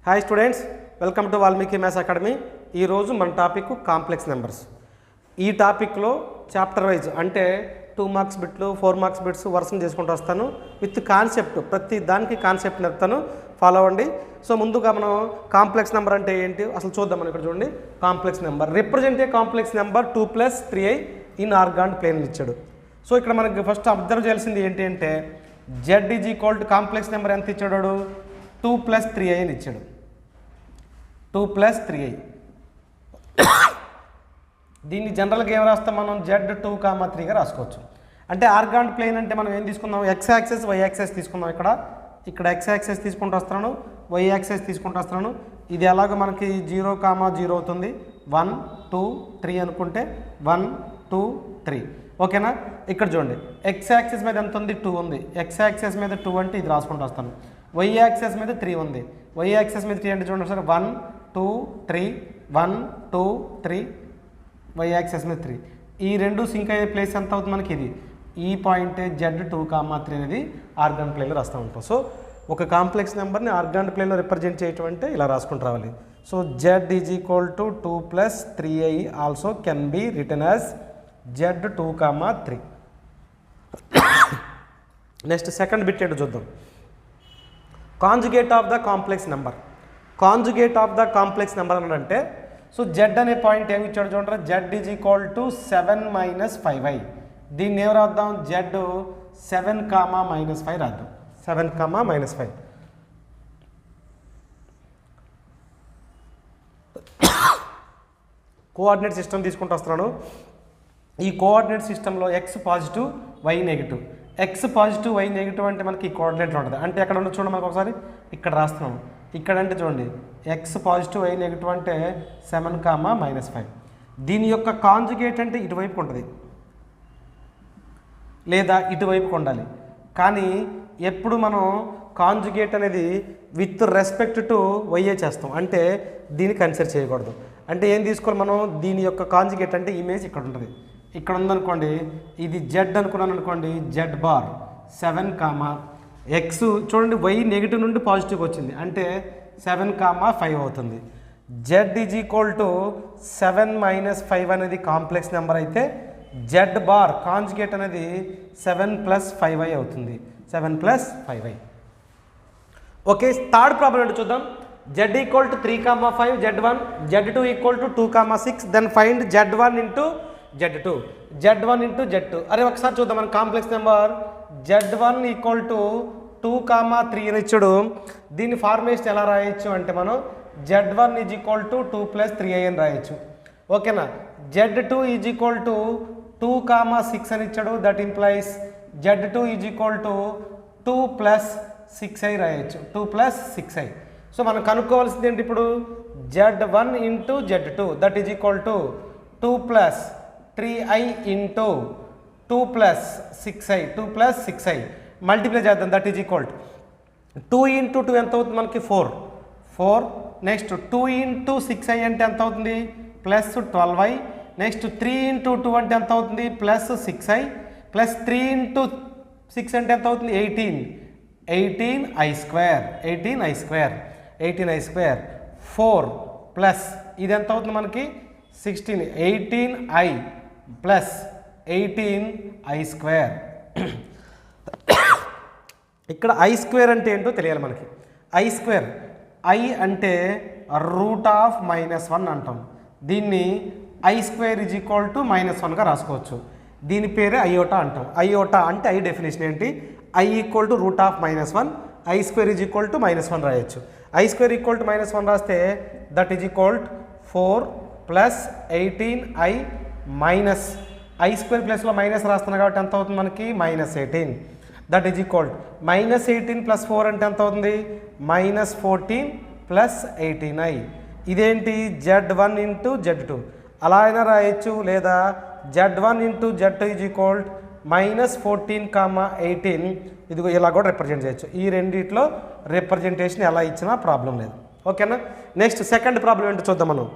Hi students, welcome to Valmiki maths academy. ఈరోజు మన topic complex numbers. ఈ టాపిక్లో చాప్టర్ వైజ్ అంటే 2 మార్క్స్ బిట్లు 4 మార్క్స్ బిట్స్ వరుసను చేసుకుంటూ వస్తాను. విత్ కాన్సెప్ట్, ప్రతి దానికి కాన్సెప్ట్ నేర్పుతాను, ఫాలో అవ్వండి. సో ముందుగా మనం కాంప్లెక్స్ నెంబర్ అంటే ఏంటి అసలు చూద్దాం. మనం ఇక్కడ చూడండి, complex number represent a complex number 2 + 3i in Argand plane ఇచ్చాడు. సో ఇక్కడ మనకి ఫస్ట్ అబ్జర్వ్ చేయాల్సింది ఏంటి అంటే z = కాంప్లెక్స్ నెంబర్ ఎంత ఇచ్చాడు? 2 + 3i అని ఇచ్చాడు. 2 + 3i. దీన్ని జనరల్గా ఏం రాస్తాం మనం? Z2, 3గా రాసుకోవచ్చు. అంటే ఆర్గాన్ ప్లేన్ అంటే మనం ఏం తీసుకుందాం? x యాక్సెస్ y యాక్సెస్ తీసుకుందాం. ఇక్కడ x యాక్సెస్ తీసుకుంటూ వస్తున్నాను, y యాక్సెస్ తీసుకుంటూ వస్తున్నాను. ఇది ఎలాగో మనకి 0, 0 అవుతుంది. 1, 2, 3 అనుకుంటే 1, 2, 3 ఓకేనా. ఇక్కడ చూడండి, x యాక్సెస్ మీద ఎంత ఉంది? 2 ఉంది. x యాక్సెస్ మీద 2 అంటే ఇది రాసుకుంటూ వస్తాను. y యాక్సెస్ మీద 3 ఉంది. y యాక్సెస్ మీద 3 అంటే చూడండి సార్, 1, 2, 3, 1, 2, 3, y యాక్సెస్ మీద 3. ఈ రెండు సింక్ అయ్యే ప్లేస్ ఎంత అవుతుంది మనకి? ఇది ఈ పాయింట్ Z2, 3 అనేది ఆర్గాన్ ప్లేన్లో రాస్తూ ఉంటాం. సో ఒక కాంప్లెక్స్ నెంబర్ని ఆర్గాన్ ప్లేన్లో రిప్రజెంట్ చేయటం అంటే ఇలా రాసుకుంటూ రావాలి. So Z = 2 + 3i also can be written as Z2, 3. Next second bit ఏంటో చూద్దాం. Conjugate of the complex number. Conjugate of the complex number అని అంటే, సో Z అనే పాయింట్ ఏమి ఇచ్చాడు చూడండి. Z = 7 - 5i. దీన్ని ఏం రాద్దాం? Z 7, -5 రాద్దాం. 7, -5. కోఆర్డినేట్ సిస్టమ్ తీసుకుంటూ వస్తున్నాను. ఈ కోఆర్డినేట్ సిస్టంలో x positive, y negative. x positive, y negative అంటే మనకి ఈ కోఆర్డినేట్ ఉంటుంది. అంటే ఎక్కడ ఉన్న చూడండి, మనకు ఒకసారి ఇక్కడ రాస్తున్నాము. ఇక్కడ అంటే చూడండి, x పాజిటివ్, y నెగిటివ్ అంటే 7, -5. దీని యొక్క కాంజుగేట్ అంటే ఇటువైపు ఉంటుంది లేదా ఇటువైపుకు ఉండాలి. కానీ ఎప్పుడు మనం కాంజుగేట్ అనేది విత్ రెస్పెక్ట్ టు వైఏ చేస్తాం, అంటే దీన్ని కన్సిడర్ చేయకూడదు. అంటే ఏం తీసుకోవాలి మనం? దీని యొక్క కాంజుగేట్ అంటే ఇమేజ్ ఇక్కడ ఉంటుంది. ఇక్కడ ఉందనుకోండి, ఇది Z అనుకున్నాను అనుకోండి, Z బార్ 7, x చూడండి, y నెగిటివ్ నుండి పాజిటివ్కి వచ్చింది అంటే 7, 5 అవుతుంది. Z = 7 - 5 అనేది కాంప్లెక్స్ నెంబర్ అయితే Z బార్ కాంజుగేట్ అనేది 7 + 5i అవుతుంది. 7 + 5i. ఓకే, థర్డ్ ప్రాబ్లం ఏంటో చూద్దాం. Z = 3, 5 Z1, Z2 = 2, 6. Then find Z1 × Z2. Z1 × Z2. అరే ఒకసారి చూద్దాం. మన కాంప్లెక్స్ నెంబర్ Z1 = 2, 3 అని ఇచ్చాడు. దీన్ని ఫార్మేషన్ ఎలా రాయొచ్చు అంటే మనం Z1 = 2 + 3i అని రాయొచ్చు. ఓకేనా. Z2 = 2, 6 అని ఇచ్చాడు. దట్ ఇంప్లైస్ Z2 = 2 + 6i రాయొచ్చు. 2 + 6i. సో మనం కనుక్కోవాల్సింది ఏంటి ఇప్పుడు? Z1 × Z2 that = 2 + 3i × 2 + 6i. 2 + 6i multiply చేద్దాం. దట్ = 2 × 2 ఎంత అవుతుంది మనకి? 4. నెక్స్ట్ 2 × 6i అంటే ఎంత అవుతుంది? +12i. నెక్స్ట్ 3 × 2 అంటే ఎంత అవుతుంది? +6i. ప్లస్ 3 × 6 అంటే ఎంత అవుతుంది? 18i². 4 ప్లస్ ఇది ఎంత అవుతుంది మనకి? 16. 18i + 18i². ఇక్కడ i² అంటే ఏంటో తెలియాలి మనకి. i² i అంటే √(-1) అంటాం. దీన్ని i² = -1గా రాసుకోవచ్చు. దీని పేరే అయోటా అంటాం. అయోటా అంటే i డెఫినేషన్ ఏంటి? i = √(-1), i² = -1 రాయొచ్చు. i² = -1 రాస్తే దట్ = 4 + 18i మైనస్ i² ప్లస్లో మైనస్ రాస్తున్నాం కాబట్టి ఎంత అవుతుంది మనకి? -18. దట్ = -18 + 4 అంటే ఎంత అవుతుంది? -14 + 18i. ఇదేంటి? Z1 × Z2 అలా అయినా రాయొచ్చు, లేదా Z1 × Z2 = -14, 18 ఇదిగో ఇలా కూడా రిప్రజెంట్ చేయొచ్చు. ఈ రెండిట్లో రిప్రజెంటేషన్ ఎలా ఇచ్చినా ప్రాబ్లం లేదు. ఓకేనా. నెక్స్ట్ సెకండ్ ప్రాబ్లం ఏంటో చూద్దాం మనం.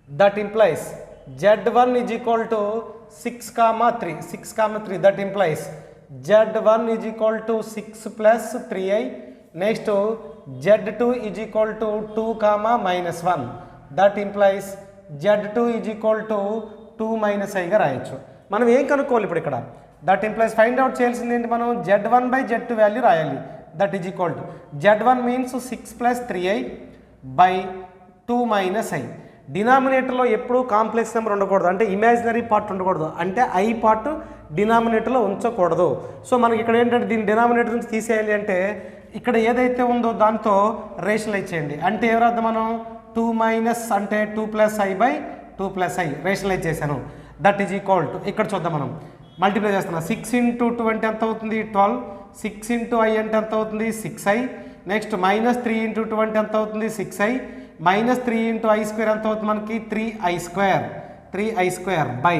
That implies Z1 = 6, 3. That implies z1 is equal to 6 plus 3i, next z2 is equal to 2 comma -1, that implies z2 is equal to 2 - i గా రాయొచ్చు. మనం ఏం కనుక్కోవాలి ఇప్పుడు ఇక్కడ? దట్ ఇంప్లైస్ ఫైండ్ అవుట్ చేయాల్సింది ఏంటి? మనం z1 బై z2 వాల్యూ రాయాలి. That is equal to z1 means 6 plus 3i by 2 - i. డినామినేటర్లో ఎప్పుడూ కాంప్లెక్స్ నెంబర్ ఉండకూడదు, అంటే ఇమాజినరీ పార్ట్ ఉండకూడదు, అంటే ఐ పార్ట్ డినామినేటర్లో ఉంచకూడదు. సో మనకి ఇక్కడ ఏంటంటే దీని డినామినేటర్ నుంచి తీసేయాలి అంటే ఇక్కడ ఏదైతే ఉందో దాంతో రేషనలైజ్ చేయండి. అంటే ఎవరద్దు మనం 2 మైనస్ అంటే 2 plus i by 2 plus i rationalise చేశాను. దట్ ఈజ్ ఈక్వల్ టు ఇక్కడ చూద్దాం మనం మల్టిప్లై చేస్తున్నా. 6 ఇంటూ 2 అంటే ఎంత అవుతుంది? 12. 6 ఇంటూ i అంటే ఎంత అవుతుంది? 6i. నెక్స్ట్ -3 ఇంటూ 2 అంటే ఎంత అవుతుంది? 6i. -3 ఇంటూ i స్క్వేర్ ఎంత అవుతుంది మనకి? 3i square. 3i square by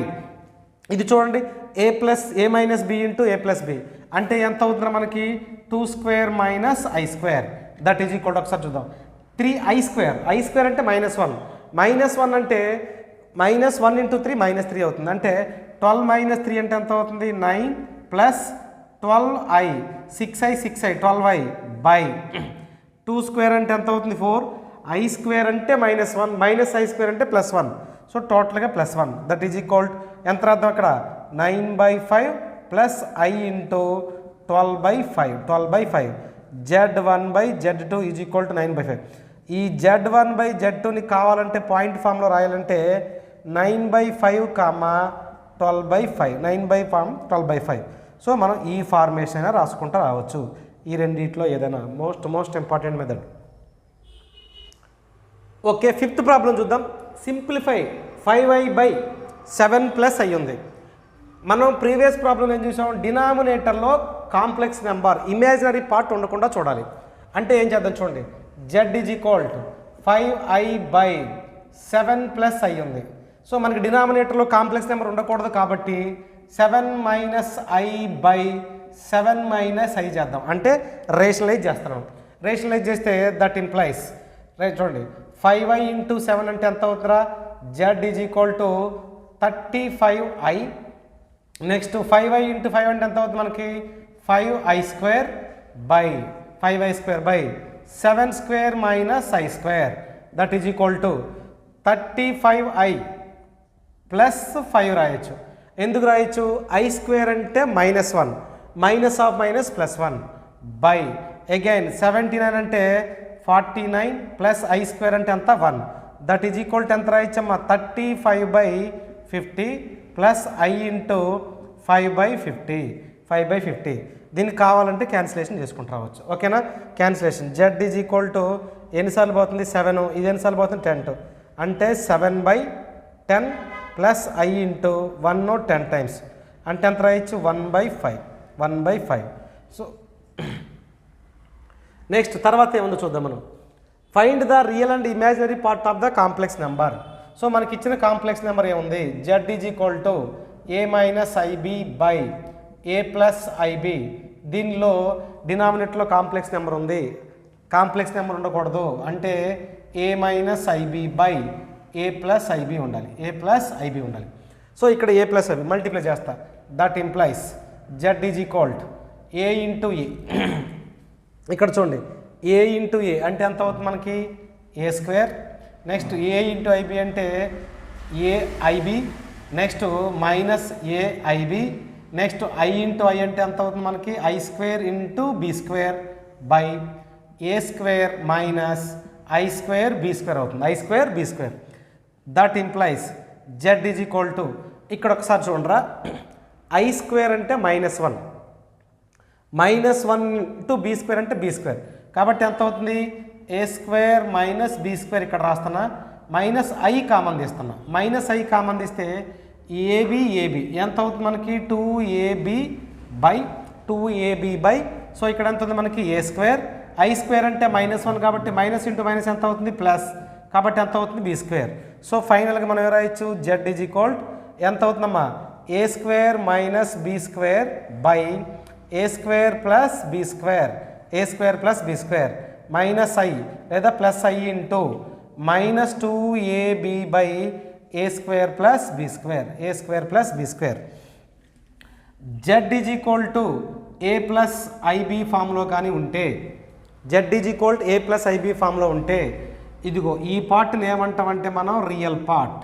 ఇది చూడండి a minus b into a plus b అంటే ఎంత అవుతుంది మనకి? 2 square minus i square. That is equal to ఒకసారి చూద్దాం 3i స్క్వేర్. i స్క్వేర్ అంటే -1. -1 అంటే -1 ఇంటూ 3 -3 అవుతుంది. అంటే 12 - 3 అంటే ఎంత అవుతుంది? 9 plus 12i 6i 6i 12i by 2 square అంటే ఎంత అవుతుంది? 4. i స్క్వేర్ అంటే -1 మైనస్ i స్క్వేర్ అంటే +1. సో టోటల్గా +1. దట్ ఈజ్ ఈక్వల్ ఎంత రాద్దాం అక్కడ? 9/5 plus i into 12/5 12/5 z1 by z2 is equal to 9/5. ఈ z1 బై z2ని కావాలంటే పాయింట్ ఫామ్లో రాయాలంటే 9/5 కామా 12/5 9/5 12/5. సో మనం ఈ ఫార్మేషన్ అయినా రాసుకుంటూ రావచ్చు. ఈ రెండిట్లో ఏదైనా most important method. Okay, fifth problem చూద్దాం. Simplify 5i by 7 plus i ఉంది. మనం ప్రీవియస్ ప్రాబ్లం ఏం చూసాం? డినామినేటర్లో కాంప్లెక్స్ నెంబర్ ఇమాజినరీ పార్ట్ ఉండకుండా చూడాలి. అంటే ఏం చేద్దాం చూడండి. z is equal to 5i by 7 plus i ఉంది. సో మనకి డినామినేటర్లో కాంప్లెక్స్ నెంబర్ ఉండకూడదు కాబట్టి 7 minus i by 7 minus i చేద్దాం. అంటే రేషనలైజ్ చేస్తున్నాం. రేషనలైజ్ చేస్తే దట్ ఇంప్లైస్ రైట్ చూడండి 5i ఇంటూ 7 అంటే ఎంత అవుతుందా? z is equal to 35i. Next 5i into 5 అంటే ఎంత అవుతుంది మనకి? 5i square by 5i square by 7 square minus i square. That is equal to 35i plus 5 రాయొచ్చు. ఎందుకు రాయొచ్చు? i స్క్వేర్ అంటే -1 minus of minus +1 by again 79 అంటే 49 plus i square అంటే ఎంత? 1. దట్ ఈజ్ ఈక్వల్ టు ఎంత రాయొచ్చమ్మా? 35/50 ప్లస్ i ఇంటూ 5/50 5/50. దీనికి కావాలంటే క్యాన్సిలేషన్ చేసుకుంటూ రావచ్చు. ఓకేనా? Cancellation z is equal to ఎన్నిసార్లు పోతుంది? 7. ఇది ఎన్నిసార్లు పోతుంది? 10. అంటే 7/10 ప్లస్ i ఇంటూ 1 10 టైమ్స్ అంటే ఎంత రాయొచ్చు? 1/5. సో నెక్స్ట్ తర్వాత ఏముందో చూద్దాం మనం. Find the real and imaginary part of the complex number. So మనకి ఇచ్చిన కాంప్లెక్స్ నెంబర్ ఏముంది? z is equal to a minus ib by a plus ib. దీనిలో డినామినేటర్లో కాంప్లెక్స్ నెంబర్ ఉంది. కాంప్లెక్స్ నెంబర్ ఉండకూడదు, అంటే a minus ib by a plus ib ఉండాలి. a plus ib ఉండాలి. So ఇక్కడ a ప్లస్ ib మల్టిప్లై చేస్తా. That implies z is equal to a into a. ఇక్కడ చూడండి a ఇంటూ a అంటే ఎంత అవుతుంది మనకి? a square. Next a into ib అంటే a ib. Next minus a ib. Next i into i అంటే ఎంత అవుతుంది మనకి? i square into b square by a square minus i square b square అవుతుంది. i square b square. That implies z is equal to ఇక్కడ ఒకసారి చూడరా. i square అంటే -1 -1 into b square అంటే b స్క్వేర్. కాబట్టి ఎంత అవుతుంది? a square minus b square ఇక్కడ రాస్తున్నా. మైనస్ i కామన్ తీస్తున్నా. మైనస్ i కామన్ తీస్తే ab ఎంత అవుతుంది మనకి? 2ab by 2ab by so ఇక్కడ ఎంత ఉంది మనకి? a square. i స్క్వేర్ అంటే -1 కాబట్టి మైనస్ ఇంటూ మైనస్ ఎంత అవుతుంది? ప్లస్ కాబట్టి ఎంత అవుతుంది? b square. సో ఫైనల్గా మనం రాయొచ్చు z ఈజ్ ఈక్వల్ ఎంత అవుతుందమ్మా? a square minus b square by a square plus b square. a square plus b square minus i లేదా plus i into minus 2ab by a square plus b square. a square plus b square. Z is equal to a plus IB ఫామ్లో కానీ ఉంటే, Z is equal to a plus IB ఫామ్లో ఉంటే, ఇదిగో ఈ పార్ట్ని ఏమంటామంటే మనం రియల్ పార్ట్,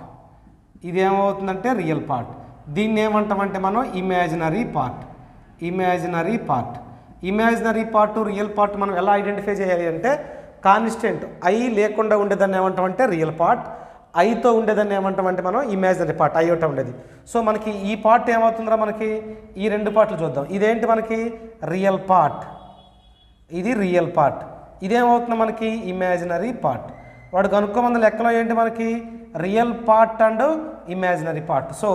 ఇది ఏమవుతుందంటే రియల్ పార్ట్. దీన్ని ఏమంటామంటే మనం imaginary part. Imaginary part, imaginary part real part మనం ఎలా ఐడెంటిఫై చేయాలి అంటే, కాన్స్టెంట్ ఐ లేకుండా ఉండేదాన్ని ఏమంటామంటే రియల్ పార్ట్, ఐతో ఉండేదాన్ని ఏమంటామంటే మనం ఇమాజినరీ పార్ట్, ఐ ఒకటి ఉండేది. సో మనకి ఈ పార్ట్ ఏమవుతుందిరా, మనకి ఈ రెండు పార్ట్లు చూద్దాం. ఇదేంటి మనకి రియల్ పార్ట్, ఇది రియల్ పార్ట్, ఇదేమవుతుంది మనకి ఇమాజినరీ పార్ట్. వాడు కనుక్కోమంది లెక్కలో ఏంటి మనకి real part and imaginary part. So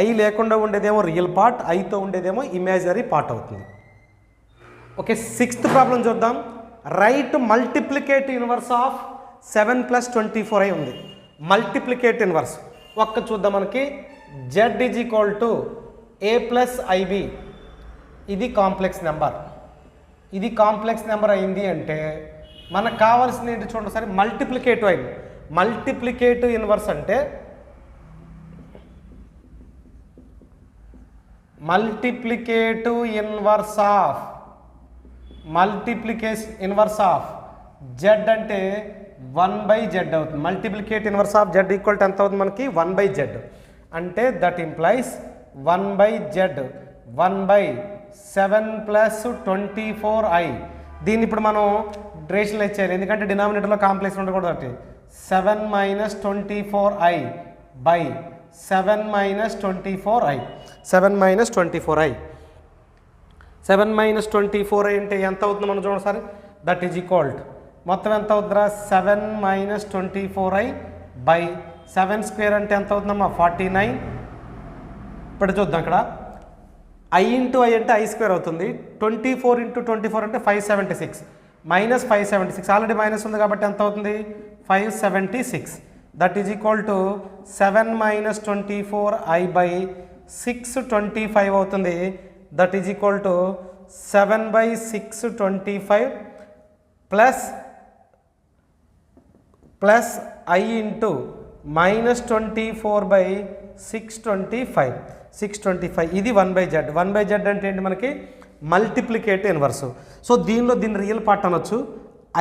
I లేకుండా ఉండేదేమో రియల్ పార్ట్, ఐతో ఉండేదేమో ఇమాజినరీ పార్ట్ అవుతుంది. ఓకే, 6th ప్రాబ్లం చూద్దాం. రైట్ మల్టిప్లికేట్ ఇన్వర్స్ ఆఫ్ 7 + 24 అయి ఉంది. మల్టిప్లికేట్ ఇన్వర్స్ ఒక్క చూద్దాం. మనకి Z is equal to a plus i b, ఇది కాంప్లెక్స్ నెంబర్, ఇది కాంప్లెక్స్ నెంబర్ అయింది అంటే మనకు కావాల్సింది ఏంటి చూడండి సరే, మల్టిప్లికేటివ్ అయింది. మల్టిప్లికేటివ్ ఇన్వర్స్ అంటే multiplicative inverse of, multiplication inverse of Z అంటే 1/z అవుతుంది. Multiplicate inverse of Z equal to ఎంత అవుతుంది మనకి 1/z, అంటే దట్ ఇంప్లైస్ 1/z 1/7 + 24i. దీన్ని ఇప్పుడు మనం రేషనలైజ్ చేయాలి, ఎందుకంటే డినామినేటర్లో కాంప్లెక్స్ ఉండకూడదు. అంటే 7 - 24i by 7 - 24i, 7 - 24i, 7 - 24i అంటే ఎంత అవుతుంది మనం చూడండి sir, that is equal to మొత్తం ఎంత అవుతుందా 7 - 24i బై 7² అంటే ఎంత అవుతుందమ్మా 49. ఇప్పుడు చూద్దాం, ఇక్కడ i × i అంటే i² అవుతుంది, 24 × 24 అంటే 576 మైనస్ 576, ఆల్రెడీ మైనస్ ఉంది కాబట్టి ఎంత అవుతుంది 576. That is equal to 7 - 24i by 625 అవుతుంది. That is equal to 7/625 plus i × -24/625, 625 ఇది 1/z. 1/z అంటే ఏంటి మనకి మల్టిప్లికేట్ ఇన్వర్స్. సో దీనిలో దీన్ని రియల్ పార్ట్ అనొచ్చు,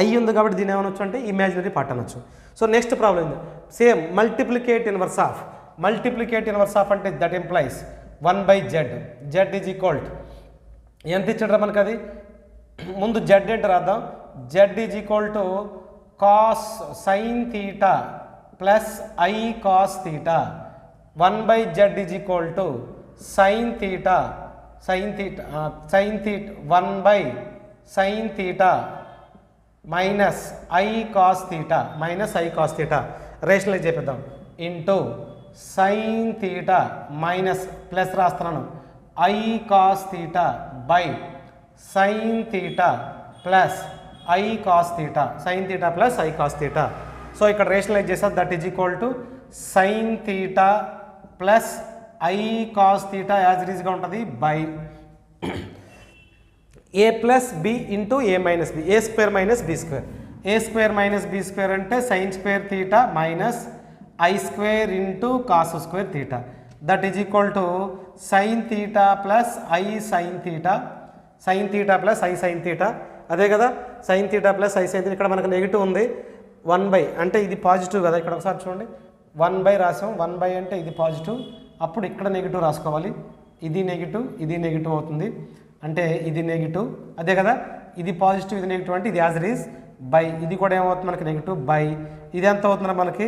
ఐ ఉంది కాబట్టి దీని ఏమనొచ్చు అంటే ఇమాజినరీ పార్ట్ అనొచ్చు. సో నెక్స్ట్ ప్రాబ్లం ఏంది, same multiplicative inverse of, multiplicative inverse of అంటే that implies 1/z. Z is equal to ఎంత ఇచ్చాడు మనకి, అది ముందు జెడ్ ఏంటి రాద్దాం. Z is equal to cos sine theta plus i cos theta, 1/z is equal to sine theta, sine theta 1/sin theta minus i cos theta, minus i cos theta rationalize చేపిద్దాం, into sine theta minus plus రాస్తున్నాను i cos theta by sine theta plus i cos theta, sine theta plus i cos theta. So ఇక్కడ రేషనలైజ్ చేస్తే that is equal to sine theta plus i cos theta as it ఈస్గా ఉంటుంది by A plus B into A minus B, ఏ² - b², a² - b² theta sin² థీటా మైనస్ i² into cos² theta. That is equal to sine theta plus i sine theta, sine theta plus i sine theta, అదే కదా sign theta plus i sine theta. ఇక్కడ మనకు negative ఉంది, 1/, అంటే ఇది positive కదా, ఇక్కడ ఒకసారి చూడండి 1/, రాసాం 1/, అంటే ఇది పాజిటివ్, అప్పుడు ఇక్కడ నెగిటివ్ రాసుకోవాలి, ఇది నెగిటివ్, ఇది నెగిటివ్ అవుతుంది, అంటే ఇది నెగిటివ్, అదే కదా ఇది పాజిటివ్, ఇది నెగిటివ్, అంటే ఇది యాజ్ ఇట్ ఈజ్ బై, ఇది కూడా ఏమవుతుంది మనకి నెగిటివ్ బై, ఇది ఎంత అవుతుందా మనకి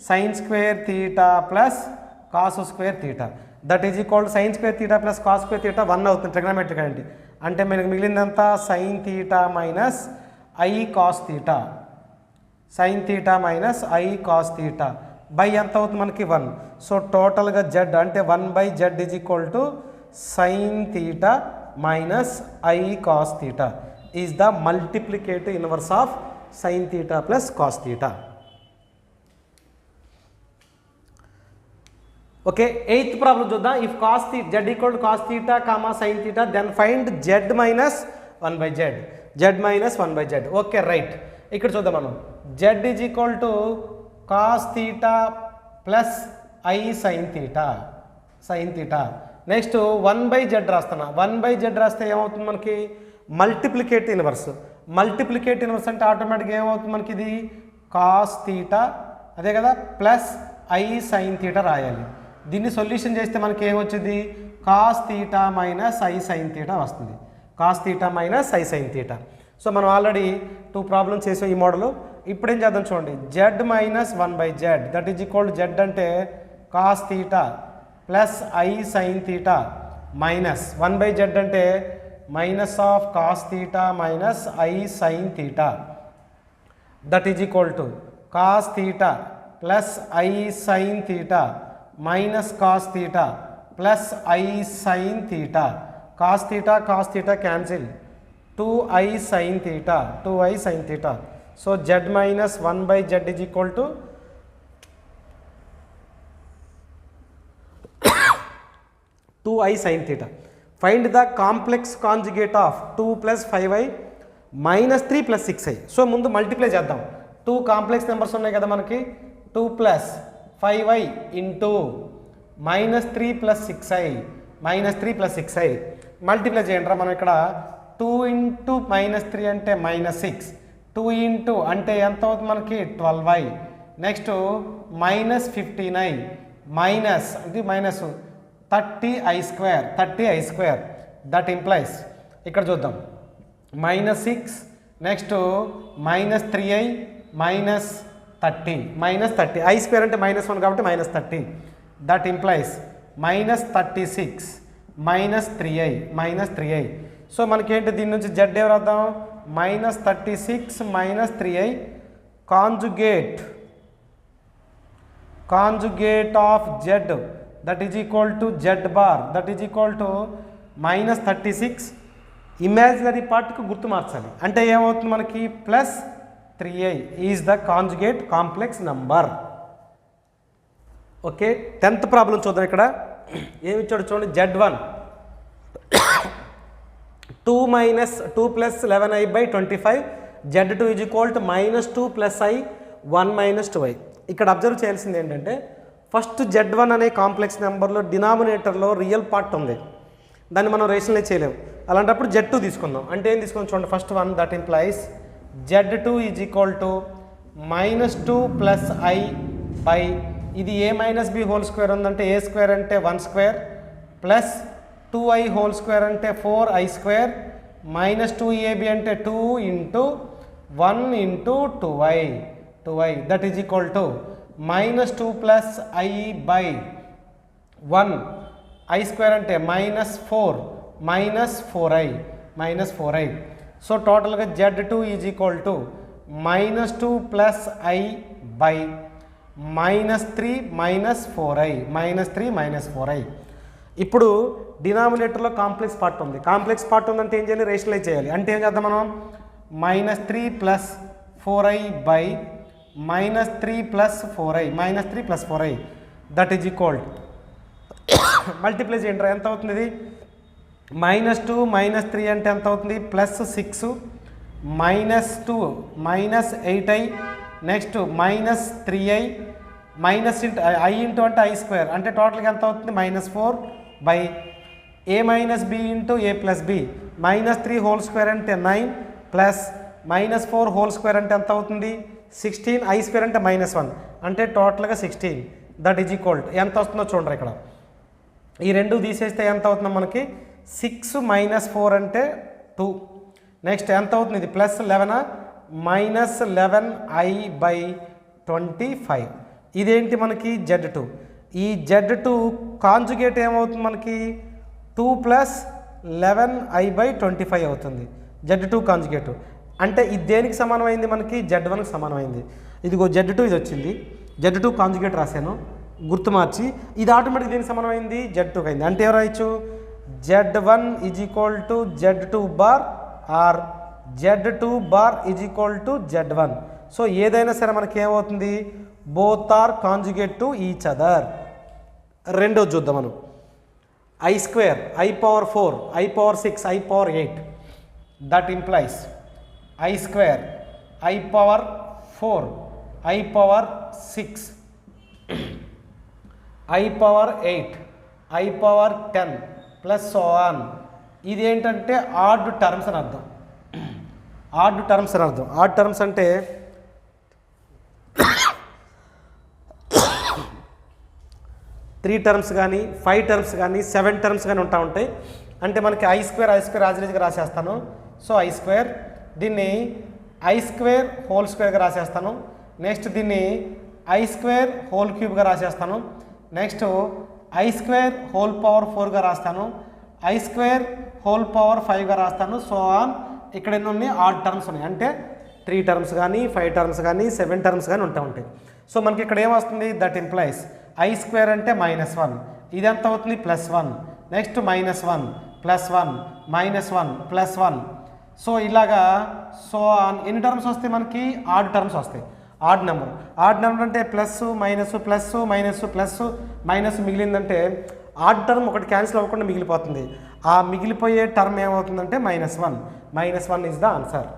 sin² theta plus cos² theta. That is equal to sin² theta plus cos² theta 1 అవుతుంది ట్రిగ్నోమెట్రిక్ అంటే. అంటే మనకి మిగిలిందంతా sine theta minus i cos theta, sine theta minus i cos theta by ఎంత అవుతుంది మనకి 1. సో టోటల్గా జెడ్ అంటే 1/z is equal to sine theta minus i cos theta is the multiplicative inverse of sine theta plus cos theta. Okay, 8th problem చూద్దాం. If cos theta Z equal to cos theta comma sine theta then find Z minus 1/z, Z minus 1/z. Okay right, ఇక్కడ చూద్దాం మనం. Z is equal to cos theta plus i sine theta, sine theta. Next 1/z రాస్తున్నా. 1/z రాస్తే ఏమవుతుంది మనకి multiplicate inverse. Multiplicate inverse అంటే ఆటోమేటిక్గా ఏమవుతుంది మనకి ఇది కాస్ తీటా అదే కదా ప్లస్ ఐ సైన్ తీటా రాయాలి. దీన్ని సొల్యూషన్ చేస్తే మనకి ఏమొచ్చింది cos theta minus i sine theta వస్తుంది. Cos theta minus i sine theta. So మనం ఆల్రెడీ 2 ప్రాబ్లమ్స్ చేసాం ఈ మోడల్. ఇప్పుడు ఏం చేద్దాం చూడండి. z minus 1/z that is equal z అంటే cos theta plus i sine theta minus 1/z అంటే minus of cos theta minus i sine theta that is equal to cos theta plus i sine theta minus cos theta plus i sine theta. Cos theta cancel 2i sine theta 2i sign theta. So z minus 1/z is equal to 2i sine theta. Find the complex conjugate of 2 + 5i minus 3 + 6i. So ముందు multiply చేద్దాం. 2 complex numbers ఉన్నాయి కదా మనకి 2 + 5i into minus 3 + 6i minus 3 + 6i multiply చేయండి రా. మనం ఇక్కడ 2 into -3 అంటే -6 2 ఇంటూ అంటే ఎంత అవుతుంది మనకి 12i నెక్స్ట్ -15i మైనస్ ఇది మైనస్ 30i² దట్ ఇంప్లైస్ ఇక్కడ చూద్దాం -6 నెక్స్ట్ -3i -30 -30 i² అంటే -1 కాబట్టి -30 దట్ ఇంప్లైస్ -36 -3i సో మనకేంటి దీని నుంచి z ఏ రాద్దాం -36 -3i conjugate of z that is equal to z bar that is equal to -36 imaginary పార్ట్కి గుర్తు మార్చాలి అంటే ఏమవుతుంది మనకి +3i is the conjugate complex number. Okay 10th problem చూద్దాం. ఇక్కడ ఏమి ఇచ్చాడు చూడండి. z1 2 + 11i/25 z2 is equal to -2 + i 1 - 2i. ఇక్కడ అబ్జర్వ్ చేయాల్సింది ఏంటంటే ఫస్ట్ z1 అనే కాంప్లెక్స్ నెంబర్లో డినామినేటర్లో రియల్ పార్ట్ ఉంది, దాన్ని మనం రేషనలైజ్ చేయలేము. అలాంటప్పుడు z2 తీసుకుందాం. అంటే ఏం తీసుకుందాం చూడండి. First one that implies z2 is equal to -2 + i by ఇది a - b హోల్ స్క్వేర్ ఉందంటే a² అంటే 1² ప్లస్ 2i హోల్ స్క్వేర్ అంటే 4i² మైనస్ 2ab అంటే 2 into 1 into 2i that is equal to -2 + i by 1 i² అంటే -4i so టోటల్గా z2 is equal to -2 + i by -3 - 4i ఇప్పుడు డినామినేటర్లో complex part ఉంది. Complex part ఉందంటే ఏం చేయాలి రేషనలైజ్ చేయాలి. అంటే ఏం చేద్దాం మనం -3 + 4i by -3 + 4i that is equal multiply చేయండి. ఎంత అవుతుంది ఇది -2 - 3 అంటే ఎంత అవుతుంది +6 -2 -8i next -3i minus into i into అంటే i² అంటే టోటల్గా ఎంత అవుతుంది -4 by a - b into a + b -3 whole square అంటే 9 ప్లస్ -4 హోల్ స్క్వేర్ అంటే ఎంత అవుతుంది 16 i² అంటే -1 అంటే టోటల్గా 16 దట్ ఈజ్ ఈక్వల్ ఎంత వస్తుందో చూడండి. ఇక్కడ ఈ రెండు తీసేస్తే ఎంత అవుతుందో మనకి 6 - 4 అంటే 2 నెక్స్ట్ ఎంత అవుతుంది ఇది +11 -11i బై 25 ఇదేంటి మనకి z2. ఈ z2 కాంజుగేట్ ఏమవుతుంది మనకి 2 + 11i/25 అవుతుంది z2 కాంజుగేట్. అంటే ఇది దేనికి సమానమైంది మనకి z1కి సమానమైంది. ఇదిగో z2 ఇది వచ్చింది z2 కాంజుగేట్ రాశాను గుర్తు మార్చి ఇది ఆటోమేటిక్ దేనికి సమానమైంది z2కి అయింది. అంటే ఎవరు రాయొచ్చు z1 is equal to z2 bar or z2 bar is equal to z1. So ఏదైనా సరే మనకి ఏమవుతుంది both are conjugate to each other. రెండోది చూద్దాం మనం i² i⁴ i⁴6 i⁴8 that implies i² i⁴ i⁴6 i⁴8 i power 10 plus so on. ఇది ఏంటంటే add terms అని అర్థం. ఆడ్ టర్మ్స్ అని అర్థం. ఆడ్ టర్మ్స్ అంటే 3 టర్మ్స్ కానీ 5 టర్మ్స్ కానీ 7 టర్మ్స్ కానీ ఉంటాయి. అంటే మనకి ఐ స్క్వేర్ యాజిటీజ్గా రాసేస్తాను. సో ఐ స్క్వేర్, దీన్ని ఐ స్క్వేర్ హోల్ స్క్వేర్గా రాసేస్తాను. నెక్స్ట్ దీన్ని ఐ స్క్వేర్ హోల్ క్యూబ్గా రాసేస్తాను. Next i square whole power 4గా రాస్తాను. ఐ స్క్వేర్ హోల్ పవర్ 5గా రాస్తాను. So on. ఇక్కడ ఎన్ని ఉన్నాయి? ఆడ్ టర్మ్స్ ఉన్నాయి. అంటే 3 టర్మ్స్ కానీ 5 టర్మ్స్ కానీ 7 టర్మ్స్ కానీ ఉంటాయి. సో మనకి ఇక్కడ ఏమొస్తుంది? దట్ ఇంప్లైస్ ఐ స్క్వేర్ అంటే -1, ఇది ఎంత అవుతుంది? +1. నెక్స్ట్ -1 +1 -1 +1. సో ఇలాగా సో ఆన్. ఎన్ని టర్మ్స్ వస్తాయి మనకి? ఆడ్ టర్మ్స్ వస్తాయి. Odd number. ఆడ్ నెంబర్ అంటే plus minus plus minus plus minus మిగిలిందంటే ఆడ్ టర్మ్ ఒకటి క్యాన్సిల్ అవ్వకుండా మిగిలిపోతుంది. ఆ మిగిలిపోయే టర్మ్ ఏమవుతుందంటే -1. -1 is the answer.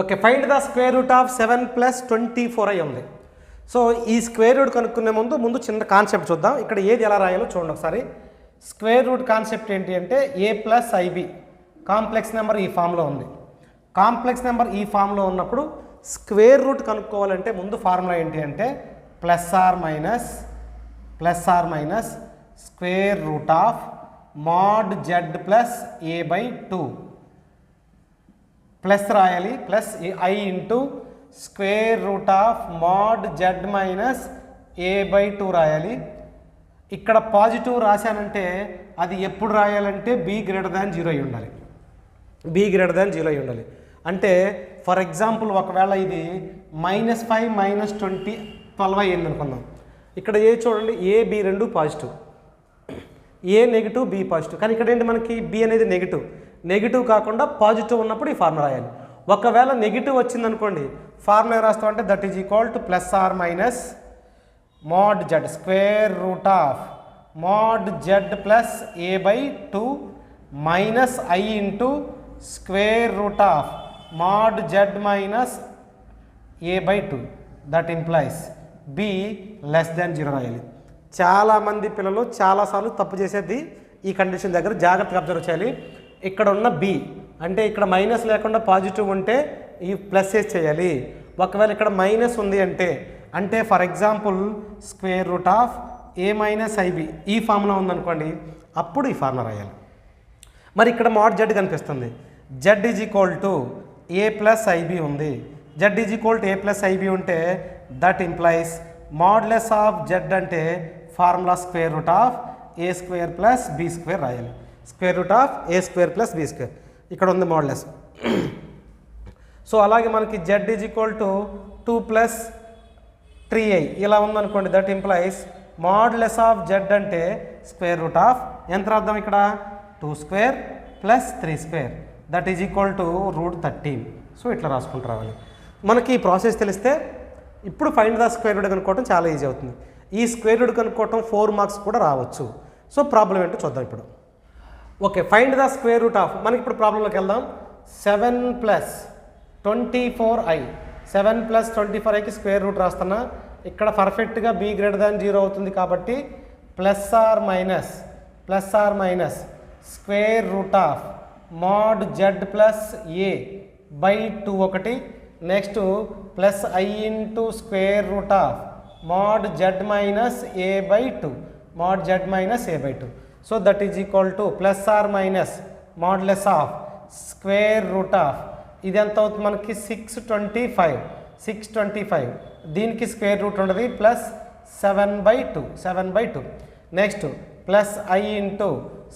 Okay, find the square root of 7 + 24 అయి ఉంది. సో ఈ స్క్వేర్ రూట్ కనుక్కునే ముందు చిన్న కాన్సెప్ట్ చూద్దాం. ఇక్కడ ఏది ఎలా రాయాలో చూడండి ఒకసారి. స్క్వేర్ రూట్ కాన్సెప్ట్ ఏంటి అంటే a + ib కాంప్లెక్స్ నెంబర్ ఈ ఫామ్లో ఉంది. కాంప్లెక్స్ నెంబర్ ఈ ఫామ్లో ఉన్నప్పుడు స్క్వేర్ రూట్ కనుక్కోవాలంటే ముందు ఫార్ములా ఏంటి అంటే +r minus square root of mod z + a/2 plus రాయాలి, plus i into square root of mod z - a/2 రాయాలి. ఇక్కడ పాజిటివ్ రాశానంటే అది ఎప్పుడు రాయాలంటే b > 0 అయి ఉండాలి. b > 0 అయి ఉండాలి. అంటే ఫర్ ఎగ్జాంపుల్ ఒకవేళ ఇది -5 - 20 12 అయ్యింది అనుకుందాం. ఇక్కడ ఏ చూడండి, a b రెండు positive, a negative b positive. కానీ ఇక్కడ ఏంటి మనకి b అనేది నెగిటివ్ కాకుండా పాజిటివ్ ఉన్నప్పుడు ఈ ఫార్ములా రాయాలి. ఒకవేళ నెగిటివ్ వచ్చిందనుకోండి ఫార్ములా రాస్తాం అంటే that is equal to +r - mod z square root of mod z + a/2 minus i into square root of mod z - a/2 that implies b <0 రాయాలి. చాలామంది పిల్లలు చాలాసార్లు తప్పు చేసేది ఈ కండిషన్ దగ్గర జాగ్రత్తగా అబ్జర్వ్ చేయాలి. ఇక్కడ ఉన్న b అంటే ఇక్కడ మైనస్ లేకుండా పాజిటివ్ ఉంటే ఈ ప్లస్ చేయాలి. ఒకవేళ ఇక్కడ మైనస్ ఉంది అంటే for example square root of a - ib ఈ ఫార్ములా ఉందనుకోండి, అప్పుడు ఈ ఫార్ములా రాయాలి. మరి ఇక్కడ mod z కనిపిస్తుంది, z is equal to a + ib ఉంది. z is equal to a + ib ఉంటే that implies modulus of z అంటే formula square root of a² + b² రాయాలి. Square root of a² + b². ఇక్కడ ఉంది మోడ్లెస్. సో అలాగే మనకి z is equal to 2 + 3i ఇలా ఉందనుకోండి, that implies modulus of z అంటే స్క్వేర్ రూట్ ఆఫ్ ఎంత రాద్దాం ఇక్కడ 2² + 3² that is equal to √13. So ఇట్లా రాసుకుంటూ రావాలి. మనకి ఈ ప్రాసెస్ తెలిస్తే ఇప్పుడు ఫైండ్ ద స్క్వేర్ రూట్ కనుక్కోవడం చాలా ఈజీ అవుతుంది. ఈ స్క్వేర్ రూట్ కనుక్కోవటం 4 మార్క్స్ కూడా రావచ్చు. సో ప్రాబ్లం ఏంటో చూద్దాం ఇప్పుడు. Okay, find the square root of, మనకి ఇప్పుడు ప్రాబ్లంలోకి వెళ్దాం. 7 + 24i 7 + 24iకి స్క్వేర్ రూట్ రాస్తున్నా. ఇక్కడ పర్ఫెక్ట్గా b > 0 అవుతుంది కాబట్టి plus are minus square root of mod z + a by 2 ఒకటి, next plus i into square root of mod z minus a by 2 mod z minus a by 2. So that is equal to plus are minus modulus of square root of, ఇది ఎంత అవుతుంది మనకి 625. దీనికి square root ఉండదు, plus 7/2. Next plus i into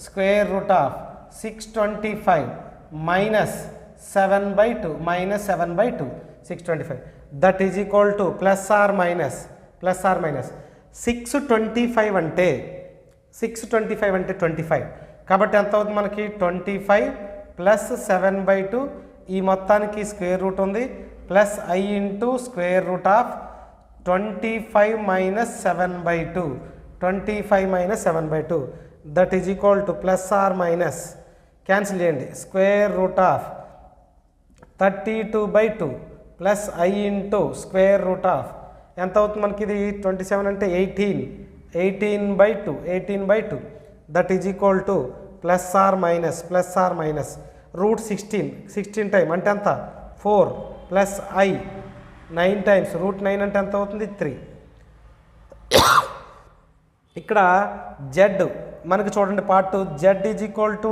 square root of 625 minus 7/2 625. That is equal to plus are minus 625 అంటే 25 కాబట్టి ఎంత అవుతుంది మనకి 25 ప్లస్ 7/2, ఈ మొత్తానికి స్క్వేర్ రూట్ ఉంది, plus i into square root of 25 minus 7/2 that is equal to plus are minus cancel చేయండి square root of 32/2 plus i into square root of ఎంత అవుతుంది మనకి, ఇది 27 అంటే 18/2 that is equal to plus are minus √16 time అంటే ఎంత 4 plus i 9 times √9 అంటే ఎంత అవుతుంది 3. ఇక్కడ z మనకి చూడండి part z is equal to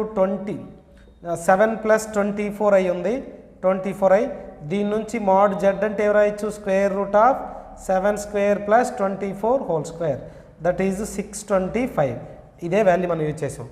7 + 24i ఉంది, 24i. దీని నుంచి mod z అంటే ఏం రాయొచ్చు, square root of 7² + 24 whole square that is 625. ఇదే వాల్యూ మనం యూజ్ చేసాం.